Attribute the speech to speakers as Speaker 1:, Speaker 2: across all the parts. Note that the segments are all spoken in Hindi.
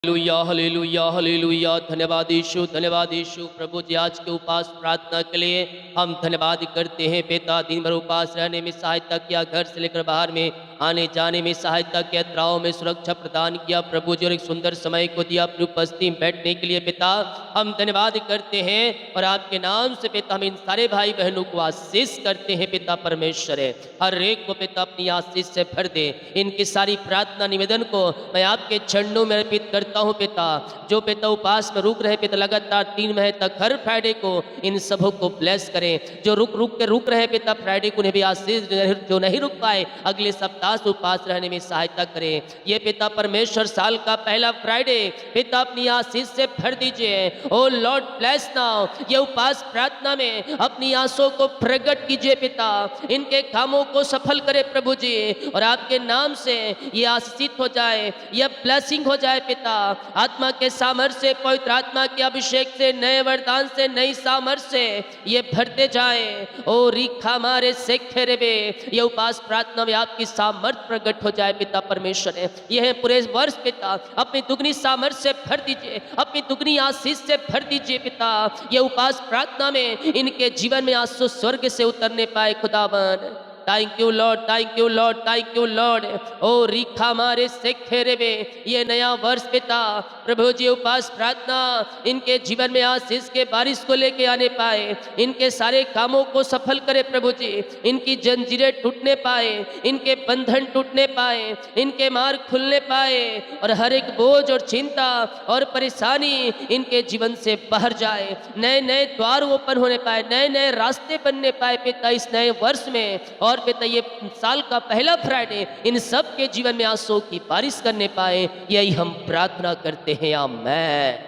Speaker 1: Hallelujah hallelujah hallelujah. धन्यवाद यीशु, धन्यवाद यीशु। प्रभु जी आज के उपास प्रार्थना के लिए हम धन्यवाद करते हैं। पिता दिन भर उपास रहने में सहायता किया, घर से लेकर बाहर में आने जाने में सहायता किया, यात्राओं में सुरक्षा प्रदान किया प्रभु जी, और एक सुंदर समय को दिया अपनी उपस्थिति में बैठने के लिए। पिता हम धन्यवाद करते हैं और आपके नाम से पिता हम इन सारे भाई बहनों को आशीष करते हैं। पिता परमेश्वर है, हर एक को पिता अपनी आशीष से भर दे। इनकी सारी प्रार्थना निवेदन को मैं आपके चरणों में अर्पित करता हूँ पिता। जो पिता उपास में रुक रहे पिता लगातार 3 महीने तक हर फ्राइडे को इन सबों को ब्लेस करें। जो रुक रहे पिता फ्राइडे को उन्हें भी आशीष, जो नहीं रुक पाए अगले सप्ताह से उपास रहने में सहायता करें। ये पिता परमेश्वर साल का पहला फ्राइडे पिता अपनी आशीष से भर दीजिए। ओ लॉर्ड ब्लेस नाउ, ये उपास प्रार्थना में अपनी आंसुओं को प्रकट कीजिए पिता। इनके कामों को सफल करे प्रभु जी, और आपके नाम से ये आशीषित हो जाए, ये ब्लेसिंग हो जाए पिता। आत्मा के सामर्थ्य से, पवित्र आत्मा के अभिषेक से, नए वरदान से, नई सामर्थ्य से ये भरते जाए। ओ रिखा मारे सेखेरे बे, ये उपास प्रार्थना में आपकी सामर्थ्य प्रकट हो जाए पिता परमेश्वर है। यह पूरे वर्ष पिता अपनी दुगनी सामर्थ्य से भर दीजिए, अपनी दुगनी आशीष से भर दीजिए पिता। ये उपास प्रार्थना में इनके जीवन में आंसू स्वर्ग से उतरने पाए खुदावन। Thank you Lord, thank you Lord, thank you Lord. ओ रिखा मारे सेखेरे में ये नया वर्ष पिता प्रभु जी उपास प्रार्थना इनके जीवन में आशीष के बारिश को लेके आने पाए, इनके सारे कामों को सफल करे प्रभु जी। इनकी जंजीरें टूटने पाए, इनके बंधन टूटने पाए, इनके मार्ग खुलने पाए, और हर एक बोझ और चिंता और परेशानी इनके जीवन से बाहर जाए। नए नए द्वार ओपन होने पाए, नए नए रास्ते बनने पाए पिता इस नए वर्ष में। और पिता ये साल का पहला फ्राइडे इन सब के जीवन में आंसू की बारिश करने पाए, यही हम प्रार्थना करते हैं। आमेन।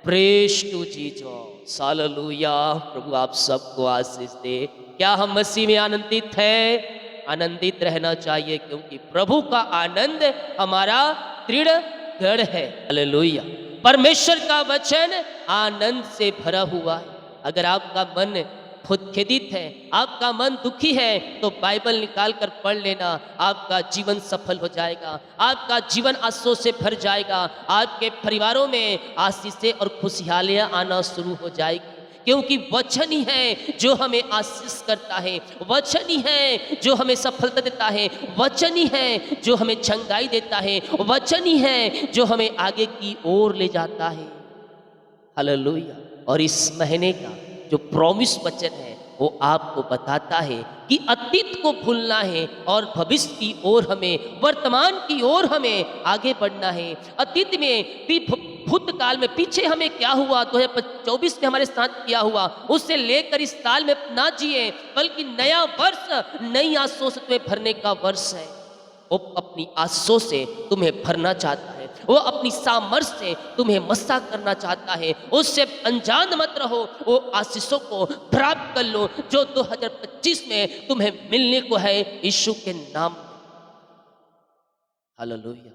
Speaker 1: प्रेज टू जीसस, हालेलुया। प्रभु आप सबको आशीष दे। क्या हम मसीह में आनंदित हैं? आनंदित रहना चाहिए, क्योंकि प्रभु का आनंद हमारा दृढ़ गढ़ है। हालेलुया। परमेश्वर का वचन आनंद से भरा हुआ है। अगर आपका मन खुद खेदित है, आपका मन दुखी है, तो बाइबल निकाल कर पढ़ लेना, आपका जीवन सफल हो जाएगा, आपका जीवन आशीषों से भर जाएगा, आपके परिवारों में आशीषें और खुशहालियां आना शुरू हो जाएगी। क्योंकि वचन ही है जो हमें आशीष करता है, वचन ही है जो हमें सफलता देता है, वचन ही है जो हमें चंगाई देता है, वचन ही है जो हमें आगे की ओर ले जाता है। हालेलुया। और इस महीने का जो प्रॉमिस वचन है वो आपको बताता है कि अतीत को भूलना है और भविष्य की ओर हमें, वर्तमान की ओर हमें आगे बढ़ना है। अतीत में भी, भूतकाल में पीछे हमें क्या हुआ, 2024 में हमारे साथ क्या हुआ, उससे लेकर इस साल में ना जिए, बल्कि नया वर्ष नई आशों से तुम्हें भरने का वर्ष है। वो अपनी आशीषों से तुम्हें भरना चाहता है, वो अपनी सामर्थ्य से तुम्हें मस्सा करना चाहता है। उससे अनजान मत रहो, वो आशीषों को प्राप्त कर लो जो 2025 में तुम्हें मिलने को है यीशु के नाम में। हालेलुया।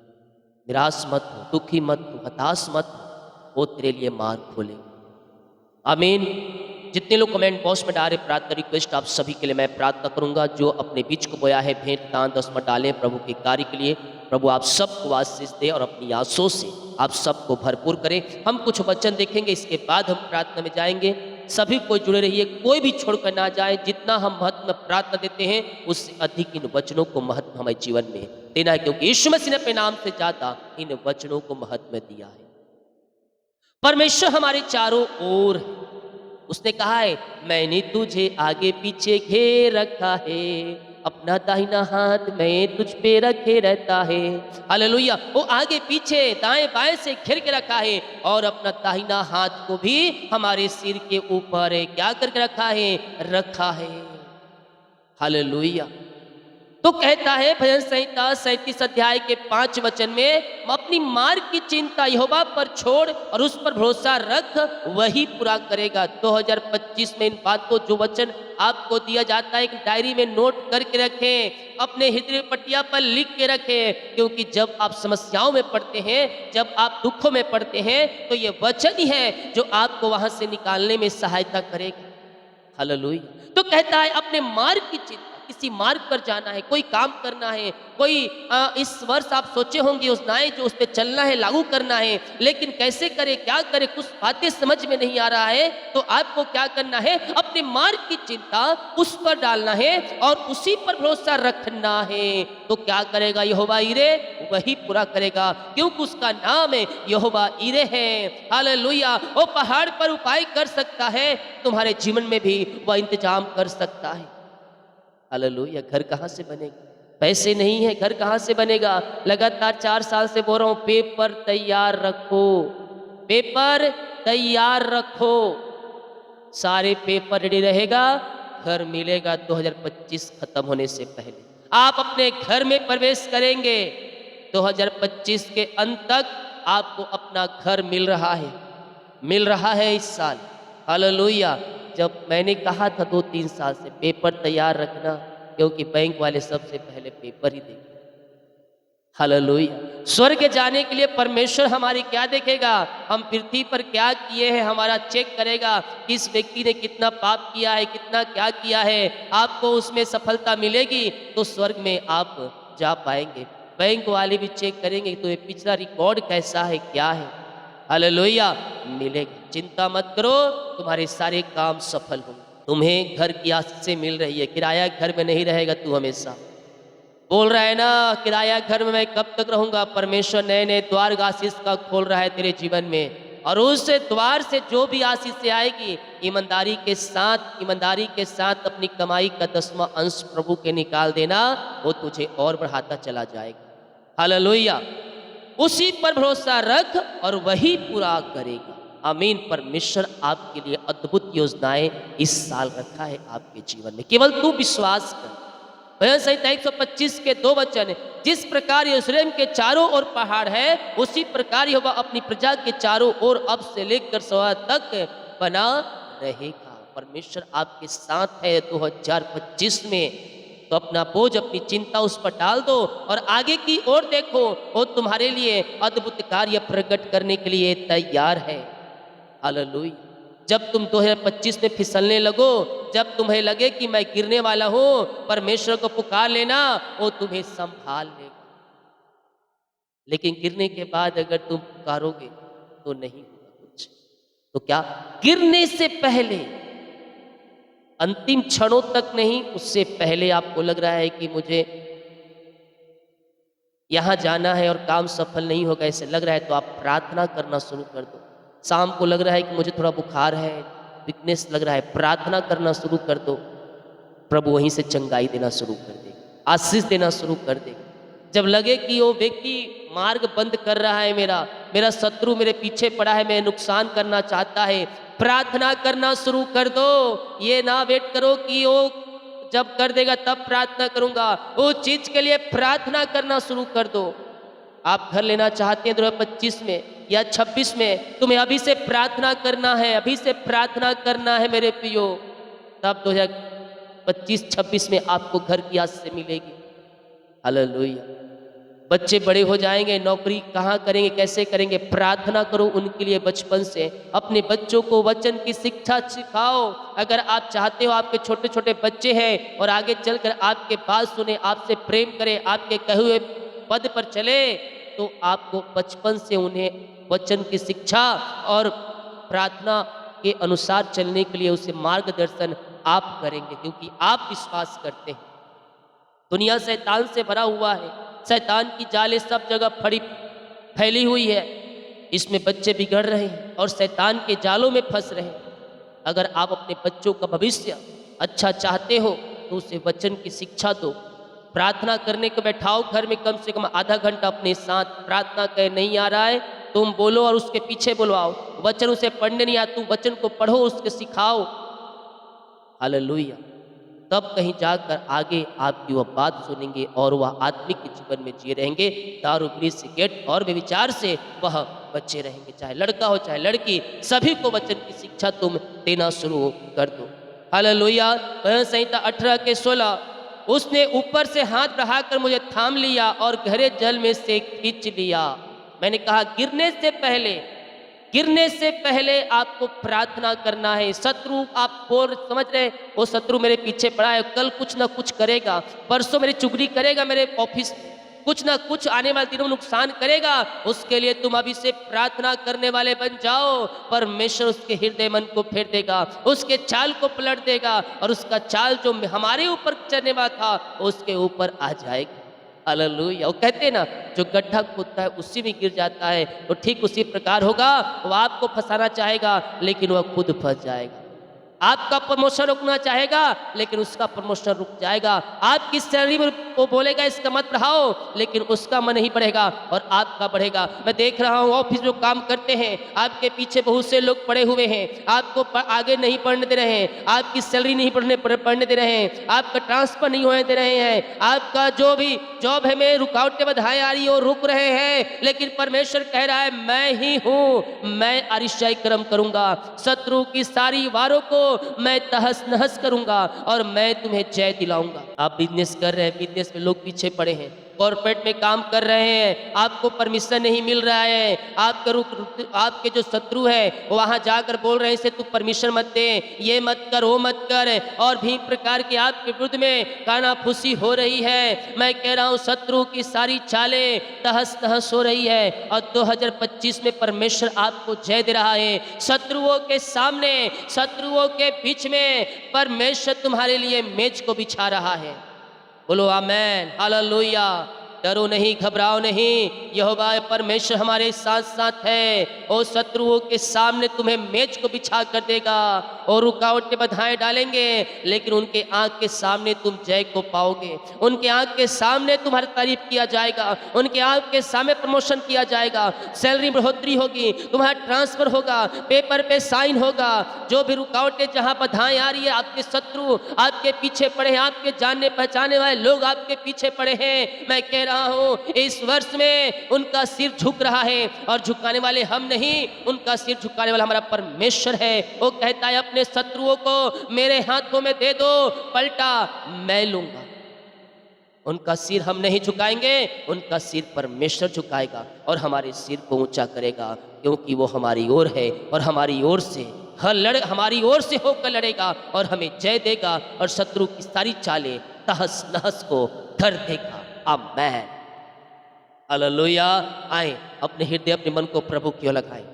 Speaker 1: निराश मत हो, दुखी मत हो, हताश मत हो, वो तेरे लिए मार्ग खोलेगा। आमीन। जितने लोग कमेंट बॉक्स में डाले प्रार्थना रिक्वेस्ट, आप सभी के लिए मैं प्रार्थना करूंगा। जो अपने बीच को बोया है भेंट दान दसमत डालें प्रभु के कार्य के लिए। प्रभु आप सबको आशीष दे और अपनी आशीषों से आप सबको भरपूर करें। हम कुछ वचन देखेंगे, इसके बाद हम प्रार्थना में जाएंगे। सभी को जुड़े रहिए, कोई भी छोड़कर ना जाए। जितना हम महत्व में प्रार्थना देते हैं उससे अधिक इन वचनों को महत्व हमारे जीवन में देना है, क्योंकि यीशु मसीह ने अपने नाम से ज्यादा इन वचनों को महत्व दिया है। परमेश्वर हमारे चारों ओर है। उसने कहा है मैंने तुझे आगे पीछे घेर रखा है, अपना दाहिना हाथ मैं तुझ पे रखे रहता है। हालेलुया। वो आगे पीछे दाएं बाएं से घेर के रखा है, और अपना दाहिना हाथ को भी हमारे सिर के ऊपर है क्या करके रखा है? रखा है। हालेलुया। तो कहता है भजन संहिता 37 अध्याय के 5 वचन में, अपनी मार्ग की चिंता यहोवा पर छोड़ और उस पर भरोसा रख, वही पूरा करेगा। 2025 में इन बात को, जो वचन आपको दिया जाता है, एक डायरी में नोट करके रखें, अपने हृदय पट्टिया पर लिख के रखें। क्योंकि जब आप समस्याओं में पड़ते हैं, जब आप दुखों में पड़ते हैं, तो ये वचन ही है जो आपको वहां से निकालने में सहायता करेगा। हालेलुया। तो कहता है अपने मार्ग की चिंता, किसी मार्ग पर जाना है, कोई काम करना है, कोई इस वर्ष आप सोचे होंगे योजनाएं जो उस पर चलना है, लागू करना है, लेकिन कैसे करें, क्या करें, कुछ बातें समझ में नहीं आ रहा है, तो आपको क्या करना है, अपने मार्ग की चिंता उस पर डालना है और उसी पर भरोसा रखना है। तो क्या करेगा यहोवा ईरे? वही पूरा करेगा, क्योंकि उसका नाम है यहोवा ईरे है। हालेलुया। वो पहाड़ पर उपाय कर सकता है, तुम्हारे जीवन में भी वह इंतजाम कर सकता है। हालेलुया। घर कहाँ से बनेगा? पैसे नहीं है, घर कहाँ से बनेगा? लगातार 4 साल से बोल रहा हूं, पेपर तैयार रखो, पेपर तैयार रखो। सारे पेपर रेडी रहेगा, घर मिलेगा 2025 खत्म होने से पहले। आप अपने घर में प्रवेश करेंगे, 2025 के अंत तक आपको अपना घर मिल रहा है इस साल। हालेलुया। जब मैंने कहा था 2-3 साल से पेपर तैयार रखना, क्योंकि बैंक वाले सबसे पहले पेपर ही देंगे। हालेलुया। स्वर्ग जाने के लिए परमेश्वर हमारी क्या देखेगा? हम पृथ्वी पर क्या किए हैं, हमारा चेक करेगा। किस व्यक्ति ने कितना पाप किया है, कितना क्या किया है। आपको उसमें सफलता मिलेगी तो स्वर्ग में आप जा पाएंगे। बैंक वाले भी चेक करेंगे तो ये पिछला रिकॉर्ड कैसा है, क्या है। हालेलुया। मिलेगा, चिंता मत करो, तुम्हारे सारे काम सफल होंगे। तुम्हें घर की आशीष से मिल रही है, किराया घर में नहीं रहेगा तू हमेशा। बोल रहा है ना, किराया घर में मैं कब तक रहूंगा। परमेश्वर नए नए द्वार आशीष का खोल रहा है तेरे जीवन में, और उस द्वार से जो भी आशीष से आएगी, ईमानदारी के साथ अपनी कमाई का 10वां अंश प्रभु के निकाल देना, वो तुझे और बढ़ाता चला जाएगा। हालेलुया। उसी पर भरोसा रख और वही पूरा करेगा। आमीन। परमेश्वर आपके लिए अद्भुत योजनाएं इस साल रखा है आपके जीवन में, केवल तू विश्वास कर। भजन संहिता 125 के 2 वचन, जिस प्रकार यरूशलेम के चारों ओर पहाड़ है, उसी प्रकार यहोवा अपनी प्रजा के चारों ओर अब से लेकर सवा तक बना रहेगा। परमेश्वर आपके साथ है 2025 में। तो अपना बोझ, अपनी चिंता उस पर डाल दो और आगे की ओर देखो, वो तुम्हारे लिए अद्भुत कार्य प्रकट करने के लिए तैयार है। हालेलुया। जब तुम 2025 में फिसलने लगो, जब तुम्हें लगे कि मैं गिरने वाला हूं, परमेश्वर को पुकार लेना, वो तुम्हें संभाल लेगा। लेकिन गिरने के बाद अगर तुम पुकारोगे तो नहीं होगा कुछ। तो क्या, गिरने से पहले, अंतिम क्षणों तक नहीं, उससे पहले आपको लग रहा है कि मुझे यहां जाना है और काम सफल नहीं होगा, ऐसे लग रहा है, तो आप प्रार्थना करना शुरू कर दो। शाम को लग रहा है कि मुझे थोड़ा बुखार है, वीकनेस लग रहा है, प्रार्थना करना शुरू कर दो। प्रभु वहीं से चंगाई देना शुरू कर दे, आशीष देना शुरू कर दे। जब लगे कि वो व्यक्ति मार्ग बंद कर रहा है, मेरा शत्रु मेरे पीछे पड़ा है, मैं नुकसान करना चाहता है, प्रार्थना करना शुरू कर दो। ये ना वेट करो कि वो जब कर देगा तब प्रार्थना करूंगा, वो चीज के लिए प्रार्थना करना शुरू कर दो। आप घर लेना चाहते हैं 2025 में या 26 में, तुम्हें अभी से प्रार्थना करना है, अभी से प्रार्थना करना है मेरे प्रियो। तब 2025-26 में आपको घर की आशीष से मिलेगी। हालेलुया। बच्चे बड़े हो जाएंगे, नौकरी कहाँ करेंगे, कैसे करेंगे, प्रार्थना करो उनके लिए बचपन से। अपने बच्चों को वचन की शिक्षा सिखाओ। अगर आप चाहते हो आपके छोटे छोटे बच्चे हैं और आगे चलकर आपके बात सुने, आपसे प्रेम करें, आपके कहे हुए पद पर चले, तो आपको बचपन से उन्हें वचन की शिक्षा और प्रार्थना के अनुसार चलने के लिए उसे मार्गदर्शन आप करेंगे, क्योंकि आप विश्वास करते हैं। दुनिया शैतान से भरा हुआ है, शैतान की जालें सब जगह फैली हुई है, इसमें बच्चे बिगड़ रहे हैं और शैतान के जालों में फंस रहे हैं। अगर आप अपने बच्चों का भविष्य अच्छा चाहते हो तो उसे वचन की शिक्षा दो। प्रार्थना करने को बैठाओ, घर में कम से कम आधा घंटा अपने साथ प्रार्थना करें। नहीं आ रहा है, तुम बोलो और उसके पीछे बुलवाओ। वचन उसे पढ़ने नहीं आता, तुम वचन को पढ़ो, उसके सिखाओ। हालेलुया। तब कहीं जाकर आगे आपकी वह बात सुनेंगे और वह आत्मिक जीवन में जी रहेंगे। दारू, बीड़ी, सिगरेट और व्यभिचार से वह बचे रहेंगे। चाहे लड़का हो चाहे लड़की, सभी को वचन की शिक्षा तुम देना शुरू कर दो। हालेलुया। भजन संहिता 18 के 16, उसने ऊपर से हाथ बढ़ाकर मुझे थाम लिया और गहरे जल में से खींच लिया। मैंने कहा गिरने से पहले गिरने से पहले आपको प्रार्थना करना है। शत्रु आप बोल समझ रहे, वो शत्रु मेरे पीछे पड़ा है, कल कुछ ना कुछ करेगा, परसों मेरी चुगली करेगा, मेरे ऑफिस में कुछ ना कुछ आने वाले दिनों में नुकसान करेगा। उसके लिए तुम अभी से प्रार्थना करने वाले बन जाओ। परमेश्वर उसके हृदय मन को फेर देगा, उसके चाल को पलट देगा, और उसका चाल जो हमारे ऊपर चलने वाला था उसके ऊपर आ जाएगा। हालेलुया। वो कहते हैं ना, जो गड्ढा खोदता है उसी में गिर जाता है, तो ठीक उसी प्रकार होगा। वो आपको फंसाना चाहेगा लेकिन वह खुद फंस जाएगा। आपका प्रमोशन रुकना चाहेगा लेकिन उसका प्रमोशन रुक जाएगा। आपकी सैलरी में वो बोलेगा इसका मत बढ़ाओ, लेकिन उसका मन नहीं बढ़ेगा और आपका बढ़ेगा। मैं देख रहा हूँ ऑफिस में काम करते हैं, आपके पीछे बहुत से लोग पड़े हुए हैं, आपको आगे नहीं बढ़ने दे रहे हैं, आपकी सैलरी नहीं बढ़ने दे रहे हैं, आपका ट्रांसफर नहीं होने दे रहे हैं, आपका जो भी जॉब है में रुकावटें बाधाएं आ रही है, रुक रहे हैं। लेकिन परमेश्वर कह रहा है मैं ही हूँ, मैं अरिशाई कर्म करूंगा, शत्रु की सारी वारों को मैं तहस नहस करूंगा और मैं तुम्हें जय दिलाऊंगा। आप बिजनेस कर रहे हैं, बिजनेस में लोग पीछे पड़े हैं, कॉर्पोरेट में काम कर रहे हैं, आपको परमिशन नहीं मिल रहा है, आपके जो शत्रु है वहां जाकर बोल रहे हैं से तू परमिशन मत दे, ये मत कर, वो मत कर, और भी प्रकार के आपके विरुद्ध में कानाफूसी हो रही है। मैं कह रहा हूं शत्रु की सारी चालें तहस नहस हो रही है और 2025 में परमेश्वर आपको जय दे रहा है। शत्रुओं के सामने, शत्रुओं के बीच में परमेश्वर तुम्हारे लिए मेज को बिछा रहा है। बोलो आमेन, हालेलुया। डरो नहीं, घबराओ नहीं, यहोवा परमेश्वर हमारे साथ साथ है। और शत्रुओं के सामने तुम्हें मेज को बिछा कर देगा और रुकावटें बाधाएं डालेंगे, लेकिन उनके आंख के सामने तुम जय को पाओगे। उनके आंख के सामने तुम्हारी तारीफ किया जाएगा, उनके आंख के सामने प्रमोशन किया जाएगा, सैलरी बढ़ोतरी होगी, तुम्हारा ट्रांसफर होगा, पेपर पे साइन होगा। जो भी रुकावटें जहां बाधाएं आ रही है, आपके शत्रु आपके पीछे पड़े हैं, आपके जानने पहचाने वाले लोग आपके पीछे पड़े हैं, मैं कह रहा हूं इस वर्ष में उनका सिर झुक रहा है, और झुकाने वाले हम नहीं, उनका सिर झुकाने वाला हमारा परमेश्वर है। वो कहता है अपने शत्रुओं को मेरे हाथों में दे दो, पलटा मैं लूंगा। उनका सिर हम नहीं झुकाएंगे, उनका सिर परमेश्वर झुकाएगा और हमारे सिर को ऊंचा करेगा, क्योंकि वो हमारी ओर है और हमारी ओर से हमारी ओर से होकर लड़ेगा और हमें जय देगा और शत्रु की सारी चालें तहस नहस को धर देगा। आमेन, हालेलुया। आए अपने हृदय अपने मन को प्रभु की ओर लगाएं।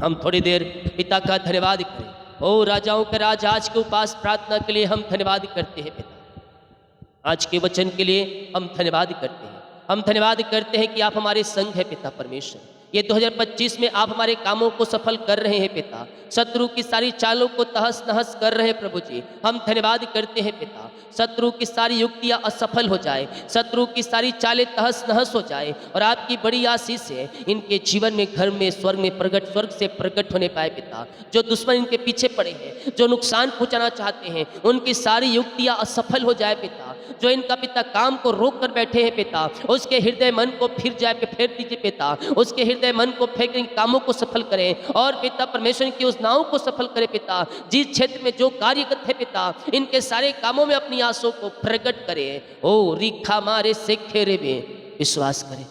Speaker 1: हम थोड़ी देर पिता का धन्यवाद करें। ओ राजाओं का राजा, आज के उपास प्रार्थना के लिए हम धन्यवाद करते हैं पिता। आज के वचन के लिए हम धन्यवाद करते हैं। हम धन्यवाद करते हैं कि आप हमारे संग है पिता परमेश्वर। ये 2025 में आप हमारे कामों को सफल कर रहे हैं पिता, शत्रु की सारी चालों को तहस नहस कर रहे हैं प्रभु जी। हम धन्यवाद करते हैं पिता, शत्रु की सारी युक्तियां असफल हो जाए, शत्रु की सारी चालें तहस नहस हो जाए, और आपकी बड़ी आशीष से इनके जीवन में, घर में, स्वर्ग से प्रकट होने पाए पिता। जो दुश्मन इनके पीछे पड़े हैं, जो नुकसान पहुंचाना चाहते हैं, उनकी सारी युक्तियां असफल हो जाए पिता। जो इनका पिता काम को रोक कर बैठे हैं पिता, उसके हृदय मन को फेर दीजिए पिता, उसके हृदय मन को फेंक कामों को सफल करें, और पिता परमेश्वर की योजनाओं को सफल करें पिता। जिस क्षेत्र में जो कार्य करते हैं पिता, इनके सारे कामों में अपनी आशों को प्रकट करें। ओ रिखा मारे से खेरे में विश्वास करें,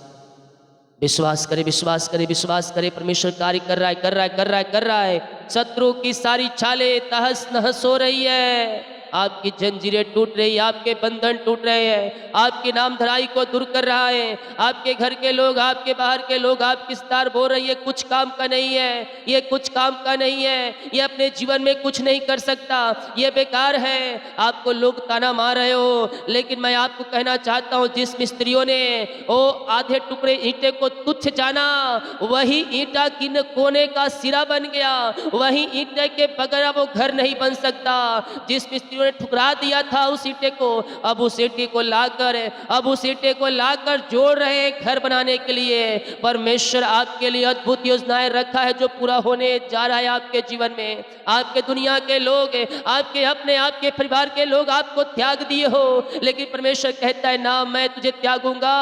Speaker 1: विश्वास करें, विश्वास करें, विश्वास करें। परमेश्वर कार्य कर रहा है, कर रहा है, कर रहा है, कर रहा है। शत्रु की सारी चालें तहस नहस हो रही है, आपकी जंजीरें टूट रही है, आपके बंधन टूट रहे हैं, आपकी नामधराई को दूर कर रहा है। आपके घर के लोग, आपके बाहर के लोग, आपकी स्टार बोल रही है कुछ काम का नहीं है, ये कुछ काम का नहीं है, ये अपने जीवन में कुछ नहीं कर सकता, ये बेकार है। आपको लोग ताना मार रहे हो, लेकिन मैं आपको कहना चाहता हूँ, जिस मिस्त्रियों ने वो आधे टुकड़े ईंटे को तुच्छ जाना, वही ईंटा की कोने का सिरा बन गया, वही ईंटे के बगैर वो घर नहीं बन सकता। जिस मिस्त्रियों ने ठुकरा दिया था उस ईंटे को, अब उस ईंटे को लाकर जोड़ रहे हैं घर बनाने के लिए। परमेश्वर आपके लिए अद्भुत योजनाएं रखा है जो पूरा होने जा रहा है आपके जीवन में। आपके दुनिया के लोग, आपके अपने, आपके परिवार के लोग आपको त्याग दिए हो, लेकिन परमेश्वर कहता है ना मैं तुझे त्यागूंगा,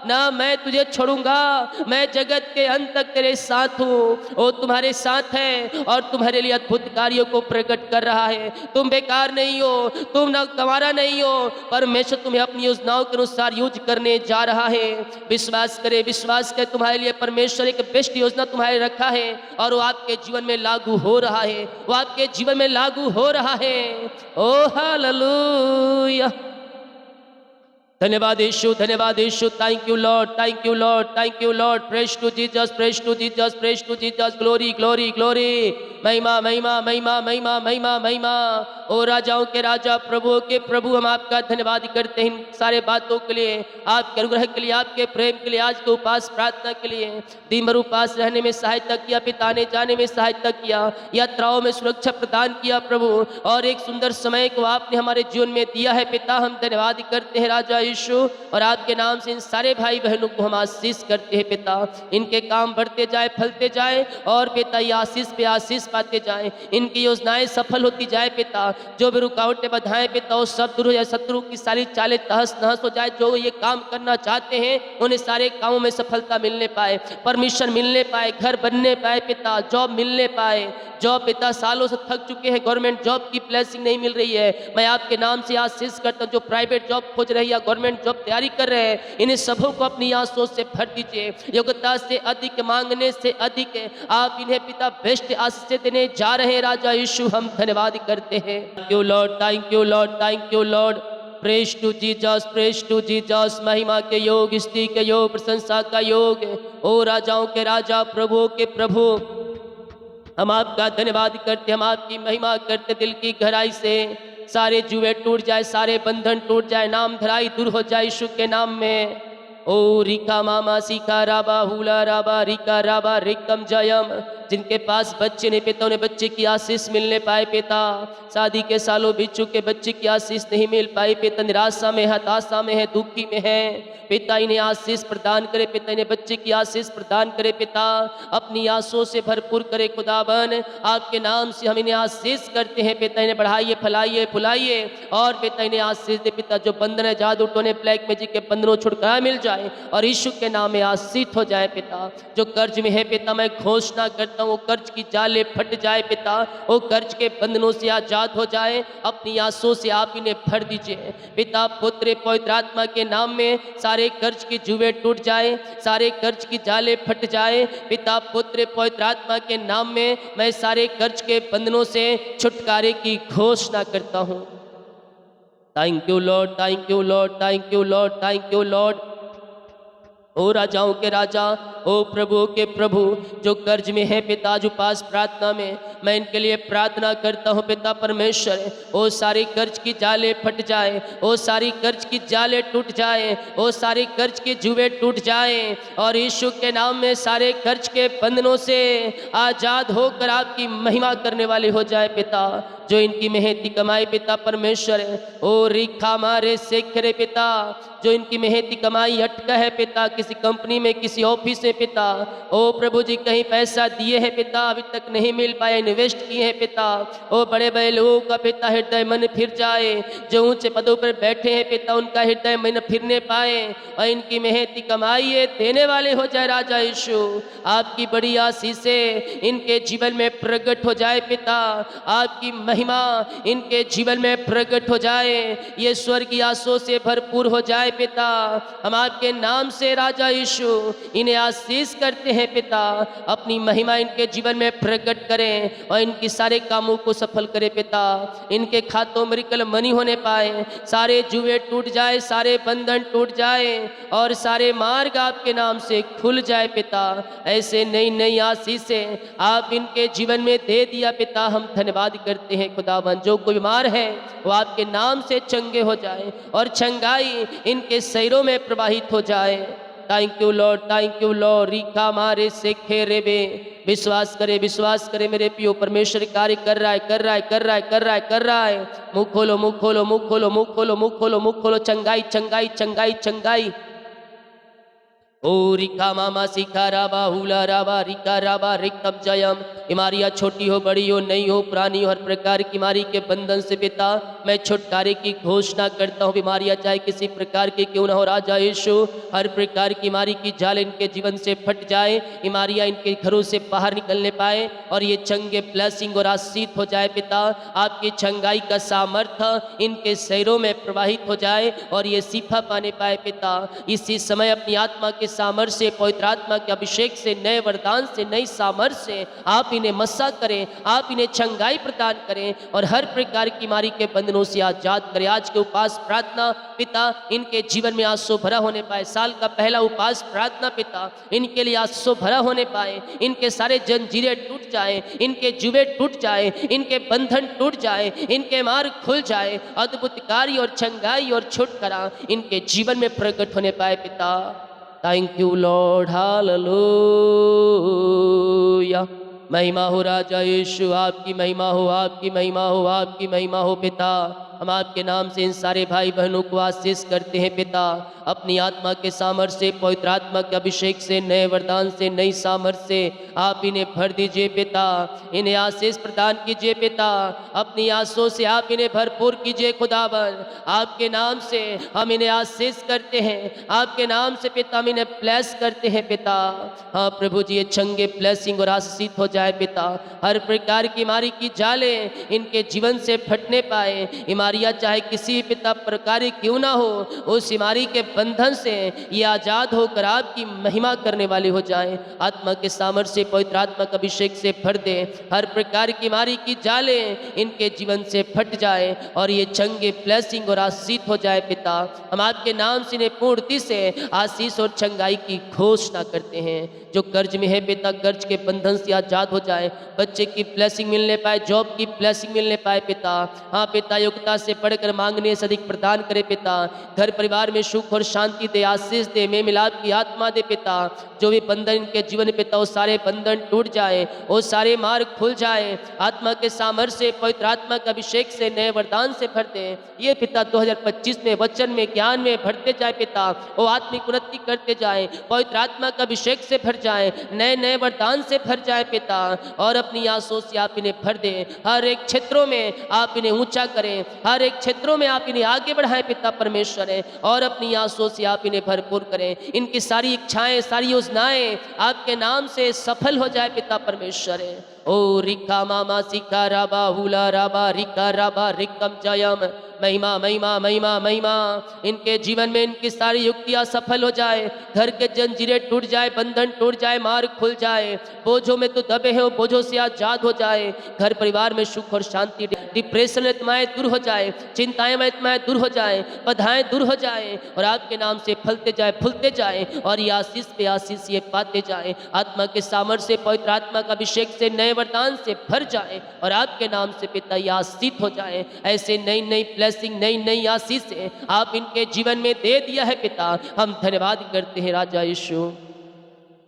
Speaker 1: ना मैं तुझे छोड़ूंगा, मैं जगत के अंत तक तेरे साथ हूँ। वो तुम्हारे साथ है और तुम्हारे लिए अद्भुत कार्यों को प्रकट कर रहा है। तुम बेकार नहीं हो, हो, तुम ना गंवारा नहीं हो। परमेश्वर तुम्हें अपनी योजनाओं के अनुसार यूज करने जा रहा है। विश्वास करे, विश्वास करे, तुम्हारे लिए परमेश्वर एक बेस्ट योजना तुम्हारे रखा है और वो आपके जीवन में लागू हो रहा है, वो आपके जीवन में लागू हो रहा है। ओ हालेलुया। धन्यवाद यीशु, धन्यवाद यीशु। Thank you Lord, thank you Lord, thank you Lord. Praise to Jesus, praise to Jesus, praise to Jesus. Glory, glory, glory. महिमा, महिमा, महिमा, महिमा, महिमा, महिमा। ओ राजाओं के राजा, प्रभुओं के प्रभु, हम आपका धन्यवाद करते हैं इन सारे बातों के लिए, आपके अनुग्रह के लिए, आपके प्रेम के लिए, आज के उपास प्रार्थना के लिए। दिन भर उपास रहने में सहायता किया पिता, आने जाने में सहायता किया, यात्राओं में सुरक्षा प्रदान किया प्रभु, और एक सुंदर समय को आपने हमारे जीवन में दिया है पिता। हम धन्यवाद करते हैं राजा यीशु, और आपके नाम से इन सारे भाई बहनों को हम आशीष करते हैं पिता। इनके काम बढ़ते जाए, फलते जाए, और पिता ये आशीष पे आशीष पाते जाए, इनकी योजनाएं सफल होती जाए पिता। जो भी रुकावटें बाधाएं पिता, वो सब दूर हो जाए, शत्रु की सारी चालें तहस नहस हो जाए। जो ये काम करना चाहते हैं उन्हें सारे कामों में सफलता मिलने पाए, परमिशन मिलने पाए, घर बनने पाए पिता, जॉब मिलने पाए। जॉब पिता सालों से थक चुके हैं, गवर्नमेंट जॉब की ब्लेसिंग नहीं मिल रही है, मैं आपके नाम से आशीष करता हूँ। जो प्राइवेट जॉब खोज रही है, गवर्नमेंट जॉब तैयारी कर रहे हैं, इन्हें सबों को अपनी आंसुओं से भर दीजिए। योग्यता से अधिक, मांगने से अधिक आप इन्हें पिता बेस्ट आशीष देने जा रहे हैं राजा यीशु। हम धन्यवाद करते हैं। Thank you Lord, thank you Lord, thank you Lord. Praise to Jesus, praise to Jesus. महिमा के योग, स्तुति के योग, प्रशंसा का योग। ओ राजाओं के राजा, प्रभुओं के प्रभु, हम आपका धन्यवाद करते, हम आपकी महिमा करते दिल की गहराई से। सारे जुए टूट जाए, सारे बंधन टूट जाए, नाम धराई दूर हो जाए यीशु के नाम में। ओ रिका मामा सिका राबा हुला राबा रिका राबा रिकम जयम। जिनके पास बच्चे नहीं पिता, उन्हें बच्चे की आशीष मिलने पाए पिता। शादी के सालों बीत चुके, बच्चे की आशीष नहीं मिल पाई पिता, निराशा में है, हताशा में है, दुखी में है पिता। इन्हें आशीष प्रदान करे पिता, इन्हें बच्चे की आशीष प्रदान करे पिता। अपनी आंसुओं से भरपूर करे खुदाबन, आपके नाम से हम इन्हें आशीष करते हैं पिता। इन्हें बढ़ाइए, फैलाइए, फुलाइए, और पिता इन्हें आशीष दे पिता। जो बंधन है, जादू टोने, ब्लैक मैजिक के बंधनों छुटकारा मिल जाए और यीशु के नाम में आशीष हो जाए पिता। जो कर्ज में है पिता, मैं घोषणा करता हूँ, वो कर्ज की जाले फट जाए पिता, वो कर्ज के बंधनों से आजाद हो जाए। अपनी आंसुओं से आप इन्हें भर दीजिए पिता। पुत्र पवित्र आत्मा के नाम में सारे कर्ज की जुए टूट जाए, सारे कर्ज की जाले फट जाए पिता। पुत्र पवित्र आत्मा के नाम में मैं सारे कर्ज के बंधनों से छुटकारे की घोषणा करता हूँ। Thank you Lord, thank you Lord, thank you Lord, thank you Lord. ओ राजाओं के राजा, ओ प्रभुओं के प्रभु, जो कर्ज में है पिता, आज उपास प्रार्थना में मैं इनके लिए प्रार्थना करता हूँ पिता परमेश्वर। ओ सारी कर्ज की जाले फट जाए, ओ सारी कर्ज की जाले टूट जाए, ओ सारी कर्ज के जुए टूट जाए, और यीशु के नाम में सारे कर्ज के बंधनों से आजाद होकर आपकी महिमा करने वाले हो जाए पिता। जो इनकी मेहनती कमाई पिता परमेश्वर, ओ रिखा मारे शेखरे पिता, जो इनकी मेहनती कमाई अटका है पिता, किसी कंपनी में, किसी ऑफिस में पिता, ओ प्रभु जी कहीं पैसा दिए हैं पिता, अभी तक नहीं मिल पाए, इन्वेस्ट किए हैं पिता। ओ बड़े बड़े लोगों का पिता हृदय मन फिर जाए, जो ऊंचे पदों पर बैठे हैं पिता, उनका हृदय मन फिरने पाए, और इनकी मेहनती कमाई देने वाले हो जाए राजा यीशु। आपकी बड़ी आशीषें इनके जीवन में प्रकट हो जाए पिता, आपकी महिमा इनके जीवन में प्रकट हो जाए, ये स्वर्गीय आशीषों से भरपूर हो जाए पिता। हम आपके नाम से राजा यीशु इन्हें आशीष करते हैं पिता। अपनी महिमा इनके जीवन में प्रकट करें और इनकी सारे कामों को सफल करें पिता। इनके खातों में रिकल मनी होने पाए, सारे जुए टूट जाए, सारे बंधन टूट जाए, और सारे मार्ग आपके नाम से खुल जाए पिता। ऐसे नई नई आशीषें आप इनके जीवन में दे दिया पिता, हम धन्यवाद करते हैं खुदावन। जो कोई बीमार है वो आपके नाम से चंगे हो जाए, और चंगाई इनके शरीरों में प्रवाहित हो जाए। Thank you Lord, thank you Lord. रीखा मारे सेखे रेबे। विश्वास करे, विश्वास करे मेरे पियो, परमेश्वर कार्य कर रहा है, कर रहा है, कर रहा है, कर रहा है, कर रहा है। मुंह खोलो, मुंह खोलो, मुंह खोलो, मुंह खोलो, मुंह खोलो, मुंह खोलो। चंगाई, चंगाई, चंगाई, चंगाई। ओ रिका मामा सिखा राबा हुला राबा रिका राबा रिक्तम जयम। बीमारियाँ छोटी हो बड़ी हो नई हो पुरानी हो, हर प्रकार की बीमारी के बंधन से पिता मैं छुटकारे की घोषणा करता हूँ। बीमारियाँ चाहे किसी प्रकार की क्यों ना हो राजा यीशु, हर प्रकार की बीमारी की जाल इनके जीवन से फट जाए, बीमारियाँ इनके घरों से बाहर निकलने पाए और ये चंगे ब्लेसिंग और आशीष हो जाए पिता। आपकी चंगाई का सामर्थ्य इनके शरीरों में प्रवाहित हो जाए और ये शिफा पाने पाए पिता। इसी समय अपनी आत्मा के सामर्थ्य से, पवित्र आत्मा के अभिषेक से, नए वरदान से, नई सामर्थ्य से आप इन्हें मस्सा करें, आप इन्हें चंगाई प्रदान करें और हर प्रकार की बीमारी के बंधनों से आजाद करें। आज के उपास प्रार्थना पिता इनके जीवन में आंसू भरा होने पाए। साल का पहला उपास प्रार्थना पिता इनके लिए आंसू भरा होने पाए। इनके सारे जंजीरें टूट जाए, इनके जुए टूट जाए, इनके बंधन टूट जाए, इनके मार्ग खुल जाए। अद्भुत कार्य और चंगाई और छुटकारा इनके जीवन में प्रकट होने पाए पिता। Thank you Lord, hallelujah. महिमा हो राजा यीशु, आपकी महिमा हो, आपकी महिमा हो, आपकी महिमा हो पिता। हम आपके नाम से इन सारे भाई बहनों को आशीष करते हैं पिता। अपनी आत्मा के सामर्थ्य से, पवित्र आत्मा के अभिषेक से, नए वरदान से, नई सामर्थ्य से आप इन्हें भर दीजिए पिता। इन्हें आशीष प्रदान कीजिए पिता। अपनी आंसुओं से आप इन्हें भरपूर कीजिए खुदावन। आपके नाम से हम इन्हें आशीष करते हैं, आपके नाम से पिता हम इन्हें ब्लेस करते हैं पिता। हाँ प्रभु जी, ये चंगे ब्लेसिंग और आशीषित हो जाए पिता। हर प्रकार की बीमारी की जालें इनके जीवन से फटने पाए। बीमारियाँ चाहे किसी पिता प्रकार की क्यों ना हो, उस बीमारी के बंधन से ये आजाद होकर आपकी महिमा करने वाली हो जाए। आत्मा के सामर्थ्य से, पवित्र आत्मा का अभिषेक से भर दे। हर प्रकार की बीमारी की जालें इनके जीवन से फट जाए और ये चंगे ब्लेसिंग और आशीष हो जाए पिता। हम आपके नाम से इन्हें पूर्ति से आशीष और चंगाई की घोषणा करते हैं। जो कर्ज में है पिता, कर्ज के बंधन से आजाद हो जाए। बच्चे की ब्लेसिंग मिलने पाए, जॉब की ब्लेसिंग मिलने पाए पिता। हाँ पिता, योग्यता से बढ़कर मांगने से अधिक प्रदान करे पिता। घर परिवार में सुख और शांति दे, आशीष दे, मेल मिलाप की आत्मा दे पिता। जो भी बंधन इनके जीवन में पिता, वो सारे बंधन टूट जाए, वो सारे मार्ग खुल जाए। आत्मा के सामर्थ्य से, पवित्र आत्मा के अभिषेक से, नए वरदान से भर दे। ये पिता 2025 में वचन में, ज्ञान में भरते जाए पिता। वो आत्मिक उन्नति करते जाए, पवित्र आत्मा का अभिषेक से भर जाए, नए नए वरदान से भर जाए पिता। और अपनी आंसुओं से आप इन्हें भर दे। हर एक क्षेत्रों में आप इन्हें ऊंचा करें, हर एक क्षेत्रों में आप इन्हें आगे बढ़ाएं पिता परमेश्वर है। और अपनी आंसुओं से आप इन्हें भरपूर करें। इनकी सारी इच्छाएं, सारी योजनाएं आपके नाम से सफल हो जाए पिता परमेश्वर है। ओ रिका मामा सिका राबा हुला राबा रिका राबा रिकम जयम। महिमा महिमा महिमा महिमा इनके जीवन में इनकी सारी युक्तियां सफल हो जाए। घर के जंजीरें टूट जाए, बंधन टूट जाए, मार्ग खुल जाए। बोझों में तो दबे हैं, बोझों से आजाद हो जाए। घर परिवार में सुख और शांति, डिप्रेशन आत्माएं दूर हो जाए, चिंताएं आत्माएं दूर हो जाए, बाधाएं दूर हो जाए और आपके नाम से फलते जाए, फूलते जाए और ये आशीष पे आशीष ये पाते जाए। आत्मा के सामर्थ्य से, पवित्र आत्मा का अभिषेक से, नए वरदान से भर जाए और आपके नाम से पिता ये आशीष हो जाए। ऐसे नई नई ब्लेसिंग, नई नई आशीष से आप इनके जीवन में दे दिया है पिता। हम धन्यवाद करते हैं राजा यीशु।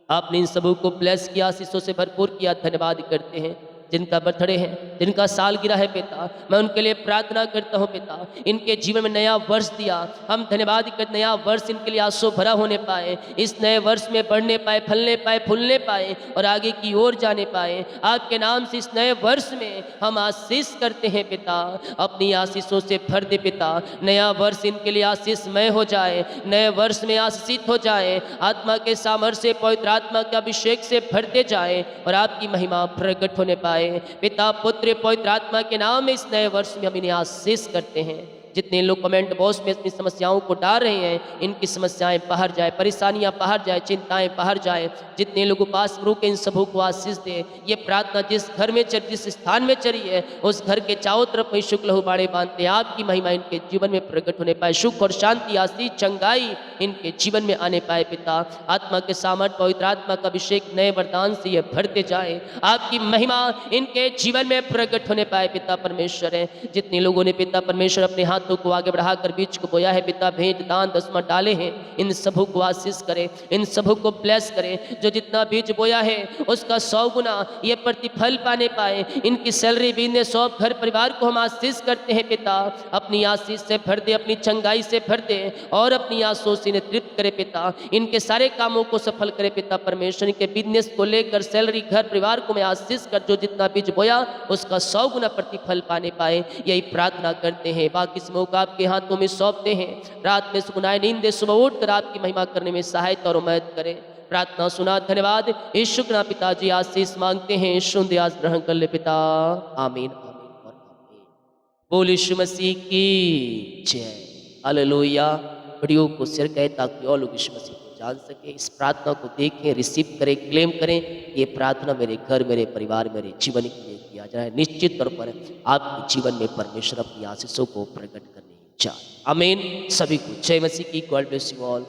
Speaker 1: आपने इन सबों को ब्लेस किया, आशीषों से भरपूर किया, धन्यवाद करते हैं। जिनका बर्थडे है, जिनका सालगिरह है पिता, मैं उनके लिए प्रार्थना करता हूँ पिता। इनके जीवन में नया वर्ष दिया, हम धन्यवाद करते, नया वर्ष इनके लिए आंसू भरा होने पाए। इस नए वर्ष में बढ़ने पाए, फलने पाए, फूलने पाए और आगे की ओर जाने पाए। आपके नाम से इस नए वर्ष में हम आशीष करते हैं पिता। अपनी आशीषों से भर दे पिता। नया वर्ष इनके लिए आशीषमय हो जाए, नए वर्ष में आशीषित हो जाए। आत्मा के सामर्थ्य से, पवित्र आत्मा के अभिषेक से भरते जाए और आपकी महिमा प्रकट होने पाए। पिता, पुत्र, पवित्र आत्मा के नाम में इस नए वर्ष में हम इन्हें आशीष करते हैं। जितने लोग कमेंट बॉक्स में अपनी समस्याओं को डाल रहे हैं, इनकी समस्याएं बाहर जाए, परेशानियां बाहर जाए, चिंताएं बाहर जाए। जितने लोग उपास गुरु के इन सबों को आशीष दे। ये प्रार्थना जिस घर में चली, जिस स्थान में चली है, उस घर के चारों तरफ में शुक्ल लहू बाड़े बांधते आपकी महिमा इनके जीवन में प्रकट होने पाए। सुख और शांति, आशीष, चंगाई इनके जीवन में आने पाए पिता। आत्मा के सामर्थ्य, पवित्र आत्मा का अभिषेक, नए वरदान से ये भरते जाए। आपकी महिमा इनके जीवन में प्रकट होने पाए पिता परमेश्वर है। जितने लोगों ने पिता परमेश्वर अपने हाथ हाथों को आगे बढ़ाकर बीज को बोया है पिता, भेंट दान दसवां डाले हैं, इन सबों को आशीष करें, इन सबों को ब्लेस करें। जो जितना बीज बोया है उसका 100 गुना ये प्रतिफल पाने पाए। इनकी सैलरी बिजनेस सब घर परिवार को हम आशीष करते हैं पिता, अपनी आशीष से भर दे, अपनी चंगाई से भर दे और अपनी आंसू से इन्हें तृप्त करे पिता। इनके सारे कामों को सफल करे पिता परमेश्वर। के बिजनेस को लेकर सैलरी घर परिवार को मैं आशीष कर, जो जितना बीज बोया उसका 100 गुना प्रतिफल पाने पाए, यही प्रार्थना करते हैं। बाकी इस मौका आपके हाथों में सौंपते हैं। रात में सुनाए नींद दे, सुबह उठकर आपकी महिमा करने में सहायता और मदद करें। प्रार्थना सुना, धन्यवाद यीशु के नाम पिताजी आशीष मांगते हैं, यीशु दे आज ग्रहण कर ले पिता, आमीन आमीन और आमीन। बोल यीशु मसीह की जय, हालेलुया। वीडियो को शेयर करें ताकि और लोग यीशु मसीह को जान सके। इस प्रार्थना को देखें, रिसीव करें, क्लेम करें। ये प्रार्थना मेरे घर, मेरे परिवार, मेरे जीवन के लिए किया जाए। निश्चित तौर पर आपके जीवन में परमेश्वर अपनी आशीषों को प्रकट करने जाए। आमीन। सभी को जय मसीह की। God bless you all.